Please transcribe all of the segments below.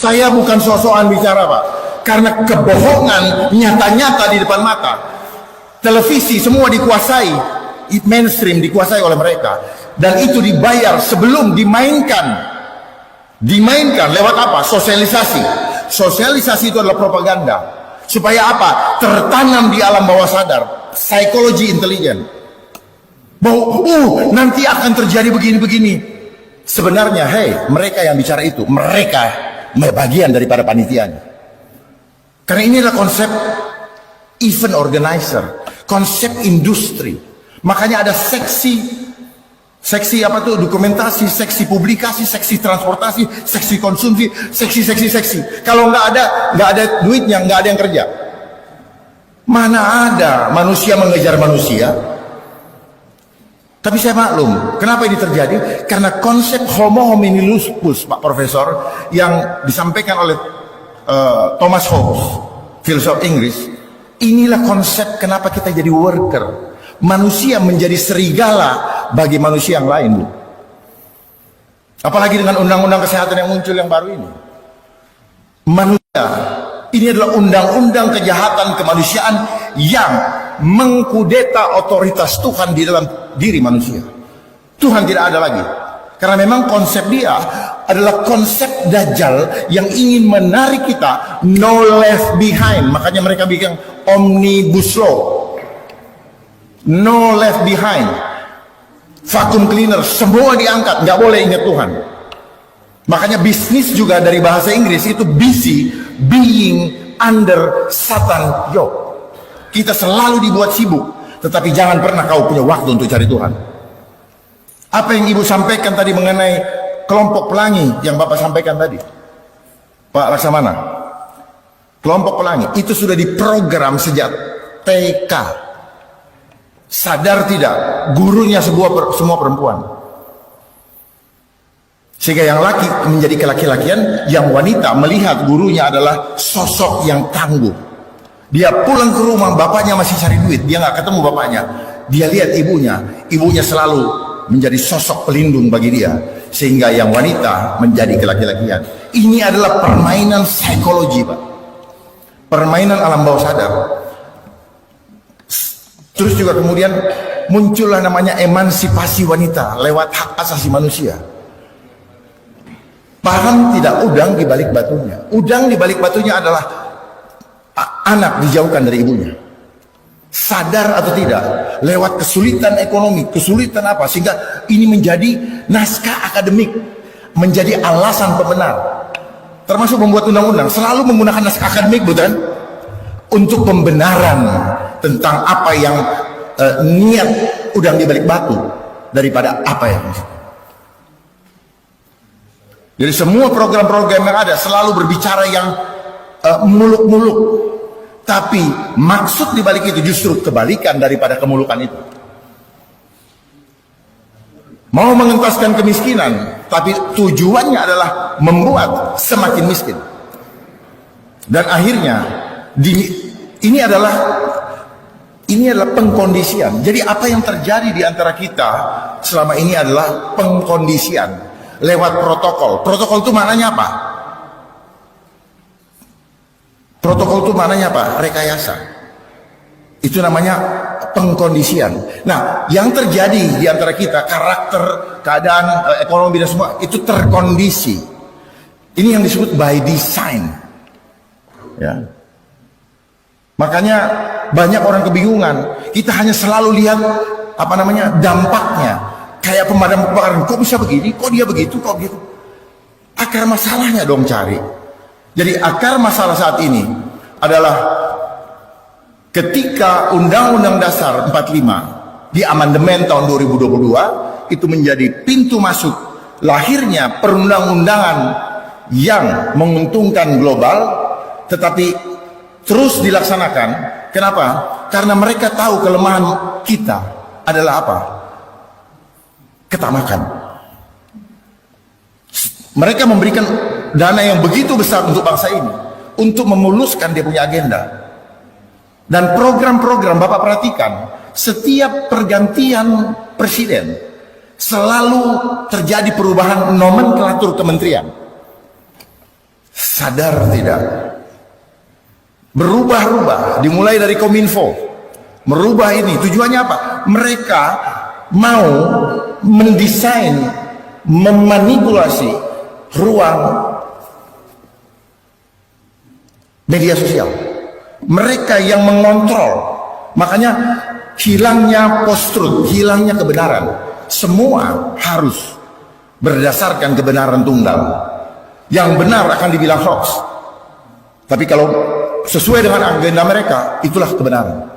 Saya bukan sosokan bicara, Pak, karena kebohongan nyata-nyata di depan mata. Televisi semua dikuasai, mainstream dikuasai oleh mereka, dan itu dibayar sebelum dimainkan lewat apa? Sosialisasi itu adalah propaganda. Supaya apa? Tertanam di alam bawah sadar, psikologi intelijen, bahwa nanti akan terjadi begini-begini. Sebenarnya mereka yang bicara itu, mereka bagian daripada panitianya. Karena ini adalah konsep event organizer, konsep industri. Makanya ada seksi apa tuh? Dokumentasi, seksi publikasi, seksi transportasi, seksi konsumsi, seksi. Kalau nggak ada duitnya, nggak ada yang kerja. Mana ada manusia mengejar manusia? Tapi saya maklum, kenapa ini terjadi? Karena konsep homo homini lupus, Pak Profesor, yang disampaikan oleh Thomas Hobbes, filsuf Inggris. Inilah konsep kenapa kita jadi worker. Manusia menjadi serigala bagi manusia yang lain. Apalagi dengan undang-undang kesehatan yang muncul yang baru ini. Manusia, ini adalah undang-undang kejahatan kemanusiaan yang mengkudeta otoritas Tuhan di dalam diri manusia. Tuhan tidak ada lagi. Karena memang konsep dia adalah konsep Dajjal yang ingin menarik kita no left behind. Makanya mereka bikin omnibus law, no left behind, vacuum cleaner, semua diangkat, nggak boleh ingat Tuhan. Makanya bisnis juga dari bahasa Inggris itu busy being under Satan yoke. Kita selalu dibuat sibuk, tetapi jangan pernah kau punya waktu untuk cari Tuhan. Apa yang Ibu sampaikan tadi mengenai kelompok pelangi yang Bapak sampaikan tadi, Pak Laksamana, kelompok pelangi itu sudah diprogram sejak TK. Sadar tidak, gurunya semua perempuan. Sehingga yang laki menjadi kelaki-lakian, yang wanita melihat gurunya adalah sosok yang tangguh. Dia pulang ke rumah, bapaknya masih cari duit, dia nggak ketemu bapaknya. Dia lihat ibunya selalu menjadi sosok pelindung bagi dia, sehingga yang wanita menjadi kelaki-lakian. Ini adalah permainan psikologi, Pak, permainan alam bawah sadar. Terus juga kemudian muncullah namanya emansipasi wanita lewat hak asasi manusia. Paham tidak udang di balik batunya? Udang di balik batunya adalah anak dijauhkan dari ibunya. Sadar atau tidak, lewat kesulitan ekonomi, kesulitan apa, sehingga ini menjadi naskah akademik, menjadi alasan pembenar. Termasuk membuat undang-undang selalu menggunakan naskah akademik, bukan? Untuk pembenaran tentang apa yang niat udang di balik batu daripada apa yang. Jadi semua program-program yang ada selalu berbicara yang muluk-muluk, tapi maksud di balik itu justru kebalikan daripada kemulukan itu. Mau mengentaskan kemiskinan, tapi tujuannya adalah membuat semakin miskin. Dan akhirnya ini adalah pengkondisian. Jadi apa yang terjadi di antara kita selama ini adalah pengkondisian lewat protokol. Protokol itu maknanya apa? Protokol itu maknanya apa? Rekayasa. Itu namanya pengkondisian. Nah, yang terjadi di antara kita, karakter, keadaan, ekonomi dan semua itu terkondisi. Ini yang disebut by design. Ya. Makanya banyak orang kebingungan. Kita hanya selalu lihat dampaknya. Kayak pemadam kebakaran, kok bisa begini, kok dia begitu, kok gitu. Akar masalahnya dong cari. Jadi akar masalah saat ini adalah ketika Undang-Undang Dasar 45 di amandemen tahun 2022 itu menjadi pintu masuk lahirnya perundang-undangan yang menguntungkan global, tetapi terus dilaksanakan. Kenapa? Karena mereka tahu kelemahan kita adalah apa? Ketamakan. Mereka memberikan dana yang begitu besar untuk bangsa ini, untuk memuluskan dia punya agenda. Dan program-program, Bapak perhatikan, setiap pergantian presiden selalu terjadi perubahan nomenklatur kementerian. Sadar tidak? Berubah-ubah, dimulai dari Kominfo, merubah ini. Tujuannya apa? Mereka mau mendesain, memanipulasi ruang media sosial. Mereka yang mengontrol. Makanya hilangnya post-truth, hilangnya kebenaran. Semua harus berdasarkan kebenaran tunggal. Yang benar akan dibilang hoax. Tapi kalau sesuai dengan agenda mereka, itulah kebenaran.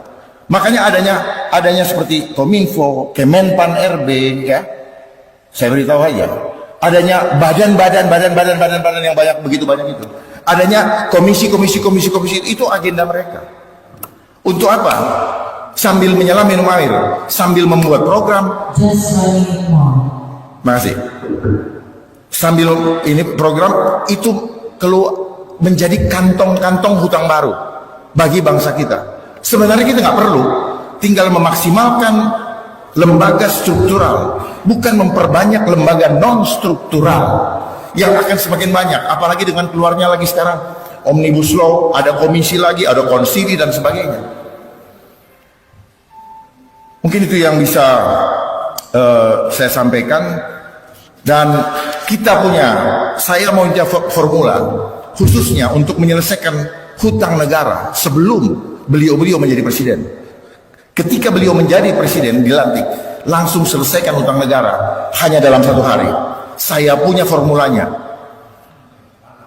Makanya adanya seperti Kominfo, Kemenpan RB, ya. Saya beritahu aja. Adanya badan-badan yang begitu banyak itu. Adanya komisi itu agenda mereka. Untuk apa? Sambil menyelam minum air, sambil membuat program. Makasih. Sambil ini program itu keluar menjadi kantong-kantong hutang baru bagi bangsa kita. Sebenarnya kita nggak perlu, tinggal memaksimalkan lembaga struktural, bukan memperbanyak lembaga non struktural yang akan semakin banyak. Apalagi dengan keluarnya lagi sekarang Omnibus Law, ada komisi lagi, ada konsili dan sebagainya. Mungkin itu yang bisa saya sampaikan. Dan kita saya mau formula khususnya untuk menyelesaikan hutang negara sebelum beliau menjadi presiden. Ketika beliau menjadi presiden dilantik, langsung selesaikan hutang negara hanya dalam 1 hari. Saya punya formulanya.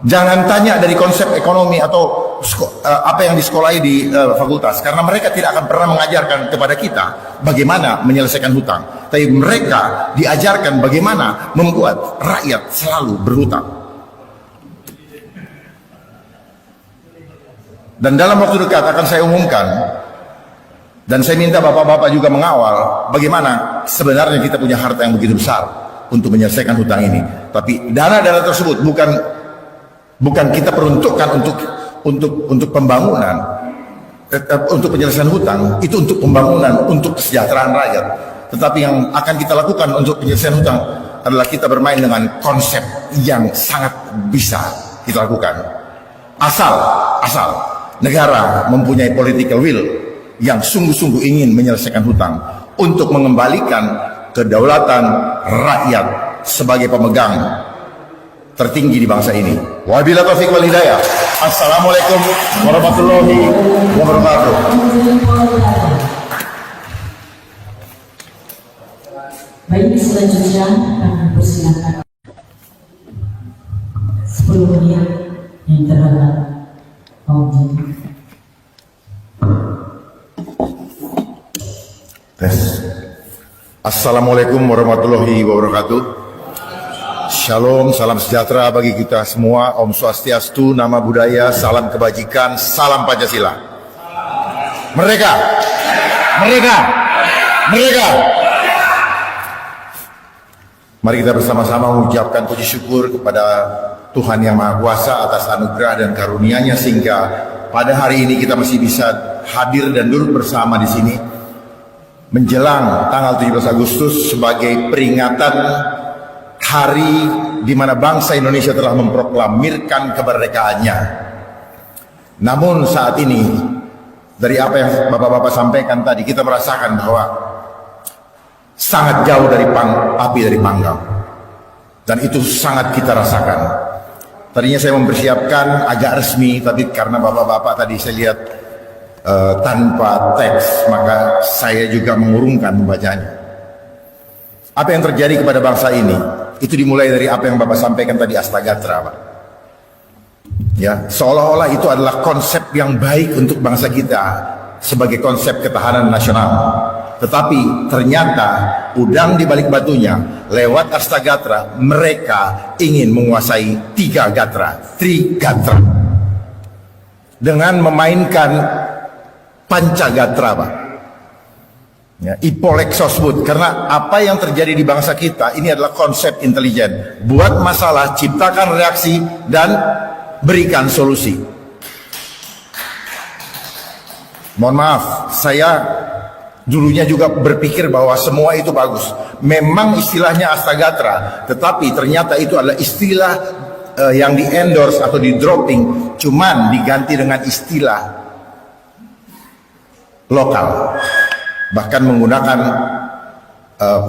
Jangan tanya dari konsep ekonomi atau apa yang disekolahi di fakultas, karena mereka tidak akan pernah mengajarkan kepada kita bagaimana menyelesaikan hutang. Tapi mereka diajarkan bagaimana membuat rakyat selalu berhutang. Dan dalam waktu dekat akan saya umumkan, dan saya minta bapak-bapak juga mengawal bagaimana sebenarnya kita punya harta yang begitu besar untuk menyelesaikan hutang ini. Tapi dana-dana tersebut bukan kita peruntukkan untuk pembangunan, untuk penyelesaian hutang, itu untuk pembangunan, untuk kesejahteraan rakyat. Tetapi yang akan kita lakukan untuk penyelesaian hutang adalah kita bermain dengan konsep yang sangat bisa kita lakukan. Asal negara mempunyai political will yang sungguh-sungguh ingin menyelesaikan hutang untuk mengembalikan kedaulatan rakyat sebagai pemegang tertinggi di bangsa ini. Wabillahi taufiq wal hidayah. Assalamualaikum warahmatullahi wabarakatuh. Baik, selanjutnya kami persilakan 10 menit yang terhadap Assalamualaikum warahmatullahi wabarakatuh. Shalom, salam sejahtera bagi kita semua. Om Swastiastu, nama budaya, salam kebajikan, salam Pancasila. Merdeka! Merdeka! Merdeka! Mari kita bersama-sama mengucapkan puji syukur kepada Tuhan Yang Maha Kuasa atas anugerah dan karunia-Nya sehingga pada hari ini kita masih bisa hadir dan duduk bersama di sini menjelang tanggal 17 Agustus sebagai peringatan hari di mana bangsa Indonesia telah memproklamirkan kemerdekaannya. Namun saat ini dari apa yang bapak-bapak sampaikan tadi, kita merasakan bahwa sangat jauh dari api dari panggang, dan itu sangat kita rasakan. Tadinya saya mempersiapkan agak resmi, tapi karena bapak-bapak tadi saya lihat tanpa teks, maka saya juga mengurungkan membacanya. Apa yang terjadi kepada bangsa ini, itu dimulai dari apa yang Bapak sampaikan tadi, Astagatra, Pak. Ya, seolah-olah itu adalah konsep yang baik untuk bangsa kita sebagai konsep ketahanan nasional. Tetapi ternyata udang di balik batunya, lewat Astagatra mereka ingin menguasai 3 gatra, Trigatra, dengan memainkan Pancagatra, Pak. Ya, Ipolexosbud, karena apa yang terjadi di bangsa kita ini adalah konsep intelijen. Buat masalah, ciptakan reaksi, dan berikan solusi. Mohon maaf, saya dulunya juga berpikir bahwa semua itu bagus. Memang istilahnya Astagatra, tetapi ternyata itu adalah istilah yang di endorse atau di dropping cuman diganti dengan istilah lokal, bahkan menggunakan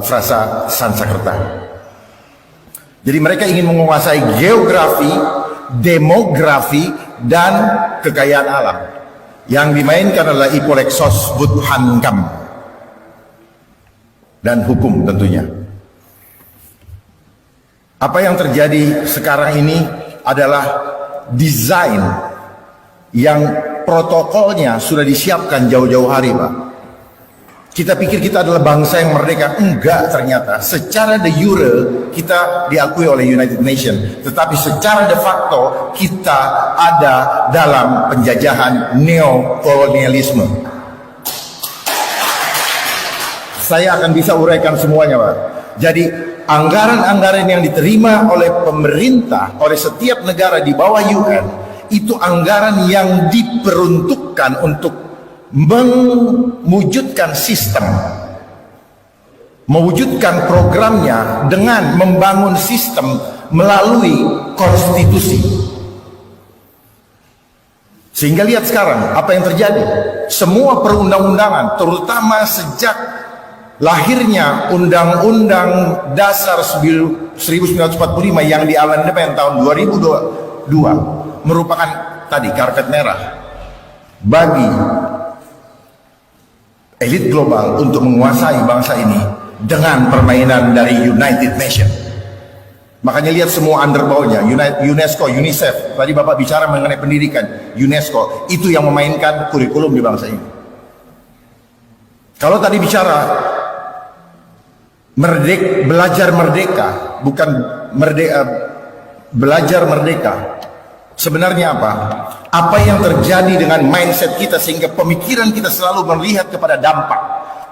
frasa Sanskerta. Jadi mereka ingin menguasai geografi, demografi, dan kekayaan alam. Yang dimainkan adalah Ipolexos Budhankam dan hukum tentunya. Apa yang terjadi sekarang ini adalah desain yang protokolnya sudah disiapkan jauh-jauh hari, Pak. Kita pikir kita adalah bangsa yang merdeka. Enggak, ternyata. Secara de jure kita diakui oleh United Nations. Tetapi secara de facto kita ada dalam penjajahan neokolonialisme. Saya akan bisa uraikan semuanya, Pak. Jadi anggaran-anggaran yang diterima oleh pemerintah, oleh setiap negara di bawah UN, itu anggaran yang diperuntukkan untuk mewujudkan sistem, mewujudkan programnya dengan membangun sistem melalui konstitusi. Sehingga lihat sekarang apa yang terjadi. Semua perundang-undangan, terutama sejak lahirnya Undang-Undang Dasar 1945 yang diamandemen tahun 2002 merupakan tadi karpet merah bagi elit global untuk menguasai bangsa ini dengan permainan dari United Nations. Makanya lihat semua underbawnya, UNESCO, UNICEF. Tadi Bapak bicara mengenai pendidikan, UNESCO itu yang memainkan kurikulum di bangsa ini. Kalau tadi bicara belajar merdeka, bukan belajar merdeka. Sebenarnya apa? Apa yang terjadi dengan mindset kita sehingga pemikiran kita selalu melihat kepada dampak.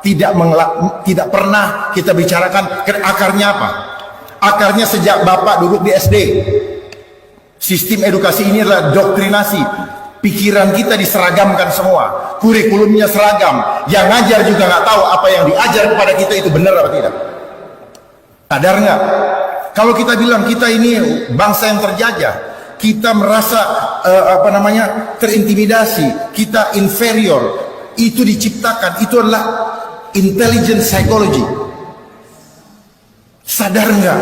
Tidak pernah kita bicarakan akarnya apa? Akarnya sejak Bapak duduk di SD. Sistem edukasi ini adalah doktrinasi. Pikiran kita diseragamkan semua. Kurikulumnya seragam. Yang ngajar juga nggak tahu apa yang diajar kepada kita itu benar atau tidak. Sadar nggak? Kalau kita bilang kita ini bangsa yang terjajah, kita merasa terintimidasi, kita inferior, itu diciptakan, itu adalah intelligent psychology. Sadar nggak?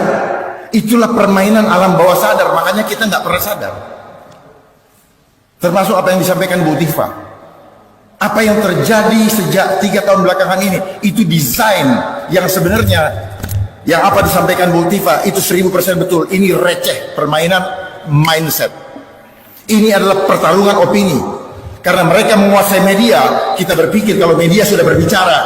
Itulah permainan alam bawah sadar, makanya kita nggak pernah sadar. Termasuk apa yang disampaikan Bu Tifa. Apa yang terjadi sejak 3 tahun belakangan ini, itu desain yang sebenarnya yang apa disampaikan Bu Tifa itu 1000% betul. Ini receh, permainan mindset. Ini adalah pertarungan opini. Karena mereka menguasai media, kita berpikir kalau media sudah berbicara,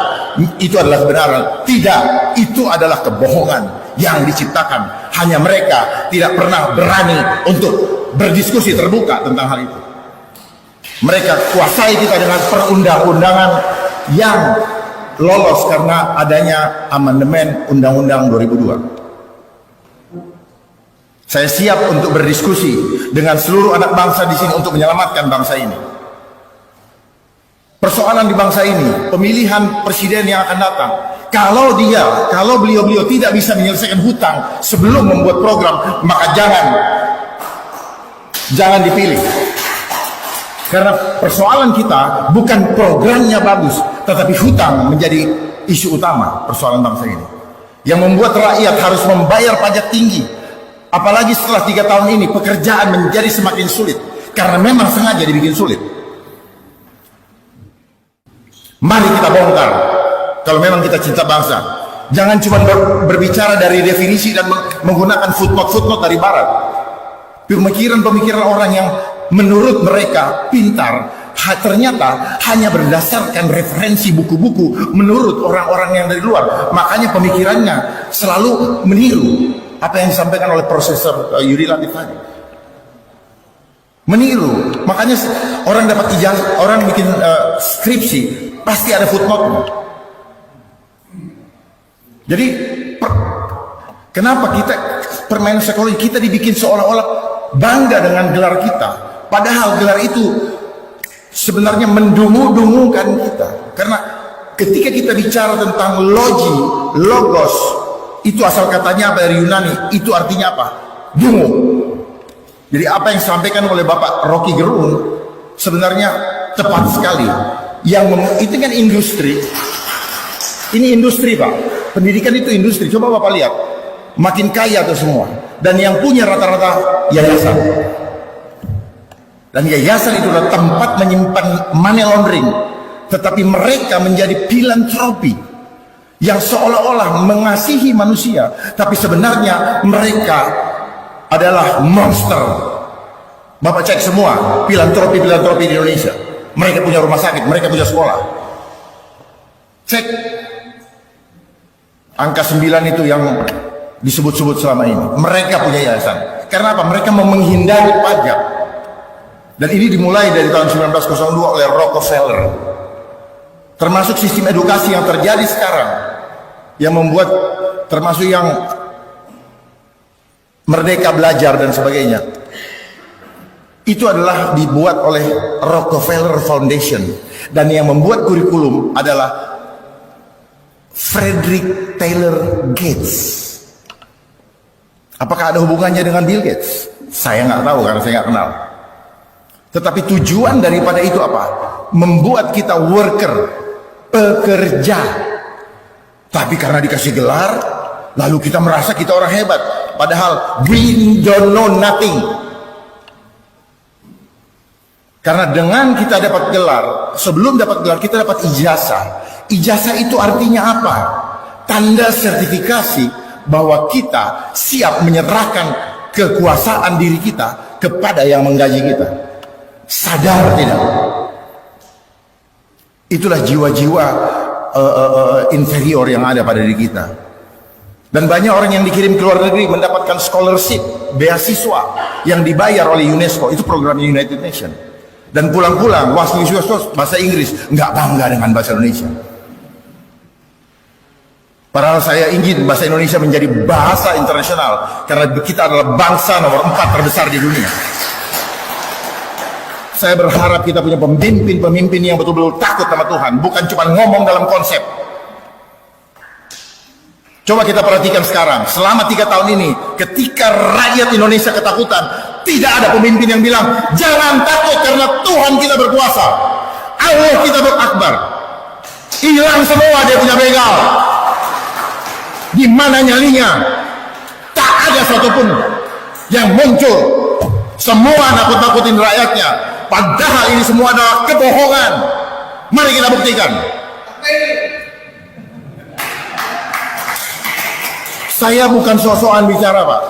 itu adalah kebenaran. Tidak, itu adalah kebohongan yang diciptakan. Hanya mereka tidak pernah berani untuk berdiskusi terbuka tentang hal itu. Mereka kuasai kita dengan perundang-undangan yang lolos karena adanya amandemen Undang-Undang 2002. Saya siap untuk berdiskusi dengan seluruh anak bangsa di sini untuk menyelamatkan bangsa ini. Persoalan di bangsa ini, pemilihan presiden yang akan datang. Kalau beliau-beliau tidak bisa menyelesaikan hutang sebelum membuat program, maka jangan dipilih. Karena persoalan kita bukan programnya bagus, tetapi hutang menjadi isu utama persoalan bangsa ini. Yang membuat rakyat harus membayar pajak tinggi. Apalagi setelah 3 tahun ini pekerjaan menjadi semakin sulit. Karena memang sengaja dibikin sulit. Mari kita bongkar. Kalau memang kita cinta bangsa. Jangan cuma berbicara dari definisi dan menggunakan footnote dari barat. Pemikiran-pemikiran orang yang menurut mereka pintar, ternyata hanya berdasarkan referensi buku-buku menurut orang-orang yang dari luar. Makanya pemikirannya selalu meniru apa yang disampaikan oleh Profesor Yudi Latif tadi. Meniru. Makanya orang dapat ijazah, orang bikin skripsi pasti ada footnote. Jadi kenapa kita permainan psikologi kita dibikin seolah-olah bangga dengan gelar kita, padahal gelar itu sebenarnya mendungu-dungukan kita. Karena ketika kita bicara tentang logos, itu asal katanya apa dari Yunani, itu artinya apa? Dungu. Jadi apa yang disampaikan oleh Bapak Rocky Gerung sebenarnya tepat sekali. Itu kan industri. Ini industri, Pak. Pendidikan itu industri. Coba Bapak lihat. Makin kaya itu semua. Dan yang punya rata-rata yayasan. Dan yayasan itu adalah tempat menyimpan money laundering. Tetapi mereka menjadi filantropi yang seolah-olah mengasihi manusia, tapi sebenarnya mereka adalah monster. Bapak cek semua filantropi di Indonesia. Mereka punya rumah sakit, mereka punya sekolah. Cek angka 9 itu yang disebut-sebut selama ini. Mereka punya yayasan. Karena apa? Mereka mau menghindari pajak. Dan ini dimulai dari tahun 1902 oleh Rockefeller. Termasuk sistem edukasi yang terjadi sekarang, yang membuat termasuk yang merdeka belajar dan sebagainya, itu adalah dibuat oleh Rockefeller Foundation. Dan yang membuat kurikulum adalah Frederick Taylor Gates. Apakah ada hubungannya dengan Bill Gates? Saya nggak tahu karena saya nggak kenal. Tetapi tujuan daripada itu apa? Membuat kita worker, pekerja. Tapi karena dikasih gelar, lalu kita merasa kita orang hebat. Padahal we don't know nothing. Karena dengan kita dapat gelar, sebelum dapat gelar kita dapat ijazah. Ijazah itu artinya apa? Tanda sertifikasi bahwa kita siap menyerahkan kekuasaan diri kita kepada yang menggaji kita. Sadar tidak? Itulah jiwa-jiwa inferior yang ada pada diri kita. Dan banyak orang yang dikirim ke luar negeri mendapatkan scholarship, beasiswa yang dibayar oleh UNESCO. Itu program United Nations. Dan pulang-pulang bahasa Inggris, nggak bangga dengan bahasa Indonesia. Padahal saya ingin bahasa Indonesia menjadi bahasa internasional karena kita adalah bangsa nomor 4 terbesar di dunia. Saya berharap kita punya pemimpin yang betul-betul takut sama Tuhan, bukan cuma ngomong dalam konsep. Coba kita perhatikan sekarang, selama 3 tahun ini, ketika rakyat Indonesia ketakutan, tidak ada pemimpin yang bilang, jangan takut karena Tuhan kita berkuasa. Allah kita berakbar. Hilang semua dia punya begal. Di mana nyalinya? Tak ada satupun yang muncul. Semua nakut-nakutin rakyatnya. Padahal ini semua adalah kebohongan. Mari kita buktikan. Saya bukan sok-sokan bicara, Pak.